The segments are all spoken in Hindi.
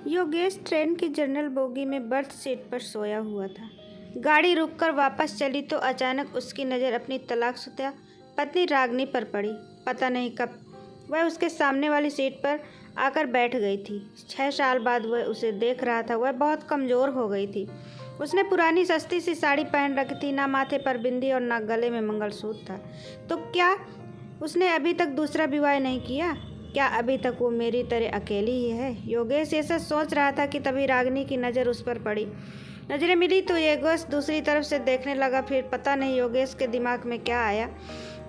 योगेश ट्रेन की जनरल बोगी में बर्थ सीट पर सोया हुआ था। गाड़ी रुककर वापस चली तो अचानक उसकी नज़र अपनी तलाकशुदा पत्नी रागिनी पर पड़ी। पता नहीं कब वह उसके सामने वाली सीट पर आकर बैठ गई थी। 6 साल बाद वह उसे देख रहा था। वह बहुत कमज़ोर हो गई थी। उसने पुरानी सस्ती सी साड़ी पहन रखी थी, ना माथे पर बिंदी और ना गले में मंगलसूत्र था। तो क्या उसने अभी तक दूसरा विवाह नहीं किया? क्या अभी तक वो मेरी तरह अकेली ही है? योगेश ये सब सोच रहा था कि तभी रागिनी की नज़र उस पर पड़ी। नज़रें मिली तो योगेश दूसरी तरफ से देखने लगा। फिर पता नहीं योगेश के दिमाग में क्या आया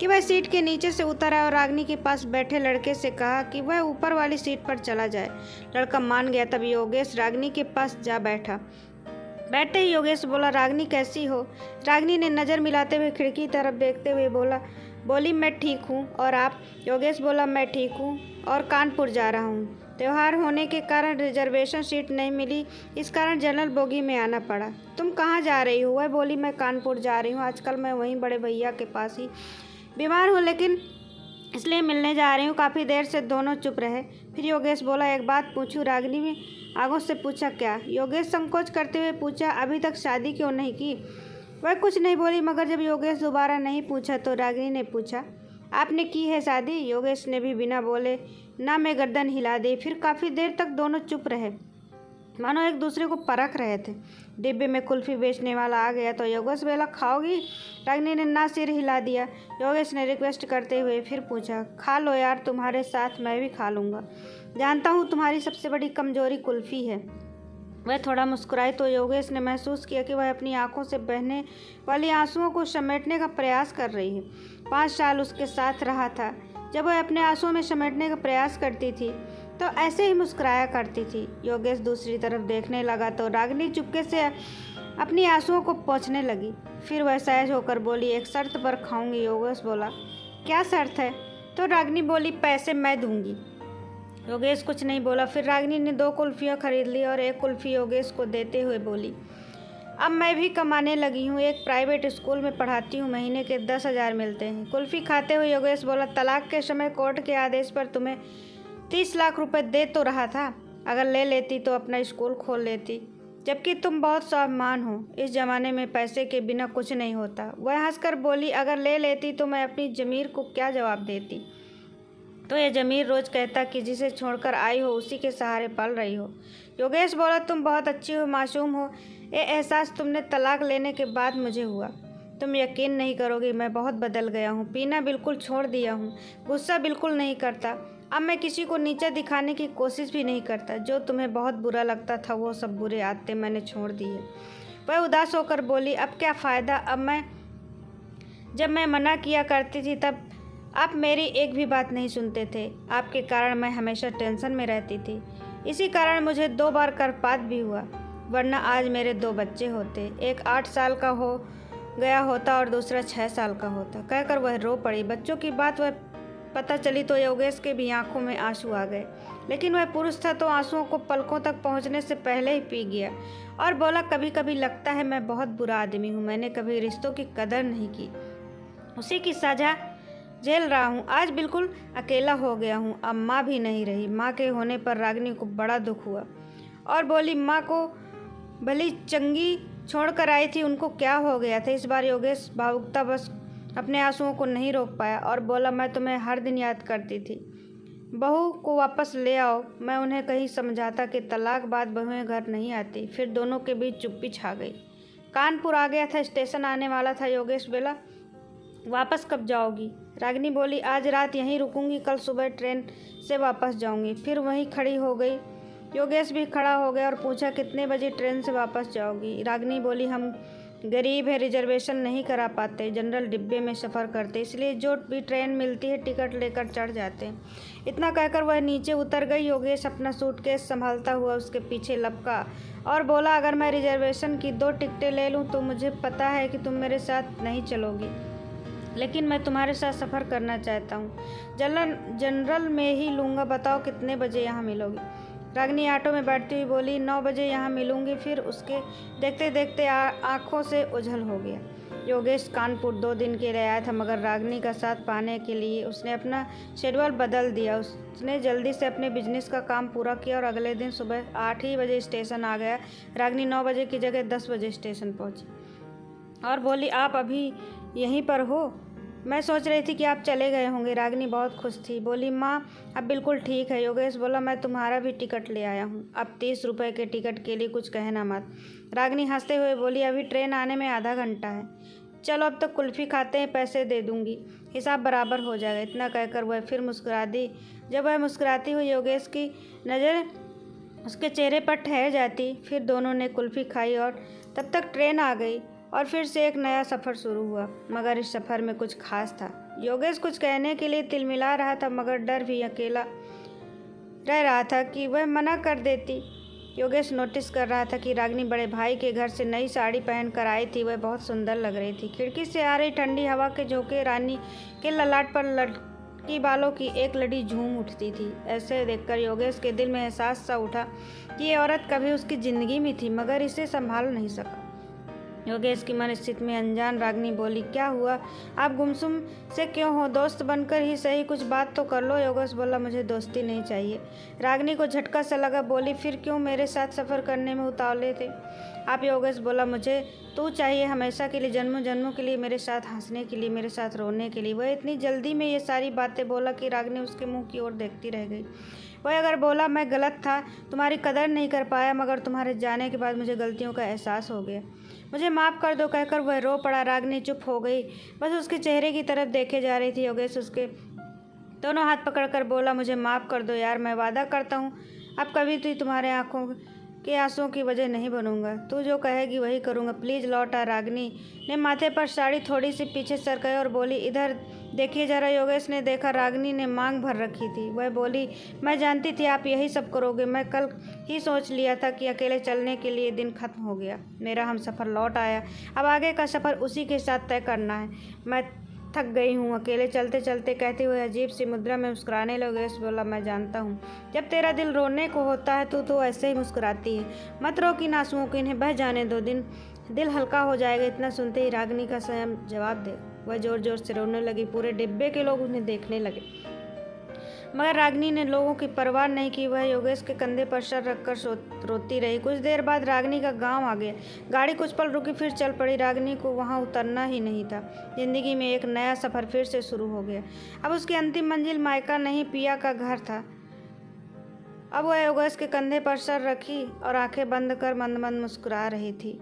कि वह सीट के नीचे से उतर आया और रागिनी के पास बैठे लड़के से कहा कि वह ऊपर वाली सीट पर चला जाए। लड़का मान गया। तब योगेश रागिनी के पास जा बैठा। बैठते ही योगेश बोला, रागिनी कैसी हो? रागिनी ने नज़र मिलाते हुए खिड़की तरफ देखते हुए बोली मैं ठीक हूँ। और आप? योगेश बोला मैं ठीक हूँ और कानपुर जा रहा हूँ। त्योहार होने के कारण रिजर्वेशन सीट नहीं मिली, इस कारण जनरल बोगी में आना पड़ा। तुम कहाँ जा रही हो? वह बोली मैं कानपुर जा रही हूँ। आजकल मैं वहीं बड़े भैया के पास ही बीमार हूँ, लेकिन इसलिए मिलने जा रही हूँ। काफ़ी देर से दोनों चुप रहे। फिर योगेश बोला, एक बात पूछूं? रागिनी ने आगोश से पूछा। क्या? योगेश संकोच करते हुए पूछा। अभी तक शादी क्यों नहीं की? वह कुछ नहीं बोली, मगर जब योगेश दोबारा नहीं पूछा तो रागिनी ने पूछा, आपने की है शादी? योगेश ने भी बिना बोले ना में गर्दन हिला दी। फिर काफ़ी देर तक दोनों चुप रहे, मानो एक दूसरे को परख रहे थे। डिब्बे में कुल्फ़ी बेचने वाला आ गया तो योगेश बोला, खाओगी? रागिनी ने ना सिर हिला दिया। योगेश ने रिक्वेस्ट करते हुए फिर पूछा, खा लो यार, तुम्हारे साथ मैं भी खा लूँगा। जानता हूँ तुम्हारी सबसे बड़ी कमज़ोरी कुल्फ़ी है। वह थोड़ा मुस्कुराई तो योगेश ने महसूस किया कि वह अपनी आंखों से बहने वाली आंसुओं को समेटने का प्रयास कर रही है। 5 साल उसके साथ रहा था। जब वह अपने आंसुओं में समेटने का प्रयास करती थी तो ऐसे ही मुस्कुराया करती थी। योगेश दूसरी तरफ देखने लगा तो रागिनी चुपके से अपनी आंसुओं को पोंछने लगी। फिर वह सहज होकर बोली, एक शर्त पर खाऊंगी। योगेश बोला, क्या शर्त है? तो रागिनी बोली, पैसे मैं दूंगी। योगेश कुछ नहीं बोला। फिर रागिनी ने 2 कुल्फ़ियाँ खरीद ली और एक कुल्फ़ी योगेश को देते हुए बोली, अब मैं भी कमाने लगी हूँ, एक प्राइवेट स्कूल में पढ़ाती हूँ, महीने के 10,000 मिलते हैं। कुल्फ़ी खाते हुए योगेश बोला, तलाक के समय कोर्ट के आदेश पर तुम्हें 30 लाख रुपए दे तो रहा था। अगर ले लेती तो अपना स्कूल खोल लेती, जबकि तुम बहुत स्वाभिमान हो। इस ज़माने में पैसे के बिना कुछ नहीं होता। वह हंसकर बोली, अगर ले लेती तो मैं अपनी ज़मीर को क्या जवाब देती? तो ये ज़मीर रोज़ कहता कि जिसे छोड़कर आई हो उसी के सहारे पल रही हो। योगेश बोला, तुम बहुत अच्छी हो, मासूम हो। ये एहसास तुमने तलाक लेने के बाद मुझे हुआ। तुम यकीन नहीं करोगी, मैं बहुत बदल गया हूँ। पीना बिल्कुल छोड़ दिया हूँ, गुस्सा बिल्कुल नहीं करता। अब मैं किसी को नीचा दिखाने की कोशिश भी नहीं करता। जो तुम्हें बहुत बुरा लगता था वो सब बुरे आदतें मैंने छोड़ दी है। वह उदास होकर बोली, अब क्या फ़ायदा? जब मैं मना किया करती थी तब आप मेरी एक भी बात नहीं सुनते थे। आपके कारण मैं हमेशा टेंशन में रहती थी। इसी कारण मुझे 2 बार गर्भपात भी हुआ, वरना आज मेरे 2 बच्चे होते। एक 8 साल का हो गया होता और दूसरा 6 साल का होता। कहकर वह रो पड़ी। बच्चों की बात वह पता चली तो योगेश के भी आंखों में आंसू आ गए, लेकिन वह पुरुष था तो आंसुओं को पलकों तक पहुंचने से पहले ही पी गया और बोला, कभी कभी लगता है मैं बहुत बुरा आदमी हूँ। मैंने कभी रिश्तों की कदर नहीं की, उसी की सजा झेल रहा हूँ। आज बिल्कुल अकेला हो गया हूँ। अब माँ भी नहीं रही। माँ के होने पर रागिनी को बड़ा दुख हुआ और बोली, माँ को भली चंगी छोड़कर आई थी, उनको क्या हो गया था? इस बार योगेश भावुकता बस अपने आंसुओं को नहीं रोक पाया और बोला, मैं तुम्हें हर दिन याद करती थी। बहू को वापस ले आओ। मैं उन्हें कहीं समझाता कि तलाक बाद बहुएं घर नहीं आती। फिर दोनों के बीच चुप्पी छा गई। कानपुर आ गया था, स्टेशन आने वाला था। योगेश बोला, वापस कब जाओगी? रागिनी बोली, आज रात यहीं रुकूंगी, कल सुबह ट्रेन से वापस जाऊंगी। फिर वहीं खड़ी हो गई। योगेश भी खड़ा हो गया और पूछा, कितने बजे ट्रेन से वापस जाओगी? रागिनी बोली, हम गरीब है, रिजर्वेशन नहीं करा पाते, जनरल डिब्बे में सफ़र करते, इसलिए जो भी ट्रेन मिलती है टिकट लेकर चढ़ जाते हैं। इतना कहकर वह नीचे उतर गई। योगेश अपना सूटकेस संभालता हुआ उसके पीछे लपका और बोला, अगर मैं रिजर्वेशन की 2 टिकटें ले लूँ तो मुझे पता है कि तुम मेरे साथ नहीं चलोगी, लेकिन मैं तुम्हारे साथ सफ़र करना चाहता हूँ। जनरल में ही लूँगा। बताओ कितने बजे यहाँ मिलोगी? रागिनी ऑटो में बैठती हुई बोली, 9 बजे यहाँ मिलूँगी। फिर उसके देखते देखते आँखों से ओझल हो गया। योगेश कानपुर 2 दिन के लिए आया था, मगर रागिनी का साथ पाने के लिए उसने अपना शेड्यूल बदल दिया। उसने जल्दी से अपने बिजनेस का काम पूरा किया और अगले दिन सुबह 8 ही बजे स्टेशन आ गया। रागिनी 9 बजे की जगह 10 बजे स्टेशन पहुंची और बोली, आप अभी यहीं पर हो? मैं सोच रही थी कि आप चले गए होंगे। रागिनी बहुत खुश थी, बोली, माँ अब बिल्कुल ठीक है। योगेश बोला, मैं तुम्हारा भी टिकट ले आया हूँ, अब 30 रुपये के टिकट के लिए कुछ कहना मत। रागिनी हंसते हुए बोली, अभी ट्रेन आने में आधा घंटा है, चलो अब तक कुल्फ़ी खाते हैं, पैसे दे दूँगी, हिसाब बराबर हो जाएगा। इतना कहकर वह फिर मुस्कुरा दी। जब वह मुस्कुराती हुई योगेश की नज़र उसके चेहरे पर ठहर जाती, फिर दोनों ने कुल्फ़ी खाई और तब तक ट्रेन आ गई और फिर से एक नया सफ़र शुरू हुआ। मगर इस सफ़र में कुछ खास था। योगेश कुछ कहने के लिए तिलमिला रहा था, मगर डर भी अकेला रह रहा था कि वह मना कर देती। योगेश नोटिस कर रहा था कि रागिनी बड़े भाई के घर से नई साड़ी पहन कर आई थी। वह बहुत सुंदर लग रही थी। खिड़की से आ रही ठंडी हवा के झोंके रानी के ललाट पर लड़की बालों की एक लड़ी झूम उठती थी। ऐसे देखकर योगेश के दिल में एहसास सा उठा कि ये औरत कभी उसकी ज़िंदगी में थी, मगर इसे संभाल नहीं सका। योगेश की मन स्थिति में अनजान रागिनी बोली, क्या हुआ? आप गुमसुम से क्यों हो? दोस्त बनकर ही सही कुछ बात तो कर लो। योगेश बोला, मुझे दोस्ती नहीं चाहिए। रागिनी को झटका सा लगा, बोली, फिर क्यों मेरे साथ सफ़र करने में उतावले थे आप? योगेश बोला, मुझे तू चाहिए हमेशा के लिए, जन्मों जन्मों के लिए, मेरे साथ हंसने के लिए, मेरे साथ रोने के लिए। वह इतनी जल्दी में ये सारी बातें बोला कि रागिनी उसके मुँह की ओर देखती रह गई। वह अगर बोला, मैं गलत था, तुम्हारी कदर नहीं कर पाया, मगर तुम्हारे जाने के बाद मुझे गलतियों का एहसास हो गया, मुझे माफ़ कर दो, कहकर वह रो पड़ा। रागिनी चुप हो गई, बस उसके चेहरे की तरफ देखे जा रही थी। योगेश उसके दोनों हाथ पकड़कर बोला, मुझे माफ़ कर दो यार, मैं वादा करता हूँ अब कभी भी तुम्हारे आँखों के आंसुओं की वजह नहीं बनूंगा। तू जो कहेगी वही करूँगा, प्लीज़ लौट आ। रागिनी ने माथे पर साड़ी थोड़ी सी पीछे सरकाई और बोली, इधर देखिए ज़रा। योगेश ने देखा, रागिनी ने मांग भर रखी थी। वह बोली, मैं जानती थी आप यही सब करोगे, मैं कल ही सोच लिया था कि अकेले चलने के लिए दिन खत्म हो गया। मेरा हम सफ़र लौट आया, अब आगे का सफ़र उसी के साथ तय करना है। मैं थक गई हूँ अकेले चलते चलते, कहते हुए अजीब सी मुद्रा में मुस्कुराने लगे। योगेश बोला, मैं जानता हूँ जब तेरा दिल रोने को होता है तो ऐसे ही मुस्कुराती है। मत रो कि आंसुओं को, इन्हें बह जाने दो, दिल हल्का हो जाएगा। इतना सुनते ही रागिनी का स्वयं जवाब दे, वह ज़ोर ज़ोर से रोने लगी। पूरे डिब्बे के लोग उन्हें देखने लगे, मगर रागिनी ने लोगों की परवाह नहीं की। वह योगेश के कंधे पर सर रखकर रोती रही। कुछ देर बाद रागिनी का गांव आ गया। गाड़ी कुछ पल रुकी, फिर चल पड़ी। रागिनी को वहां उतरना ही नहीं था। जिंदगी में एक नया सफ़र फिर से शुरू हो गया। अब उसकी अंतिम मंजिल मायका नहीं, पिया का घर था। अब वह योगेश के कंधे पर सर रखी और आंखें बंद कर मंद मंद मुस्कुरा रही थी।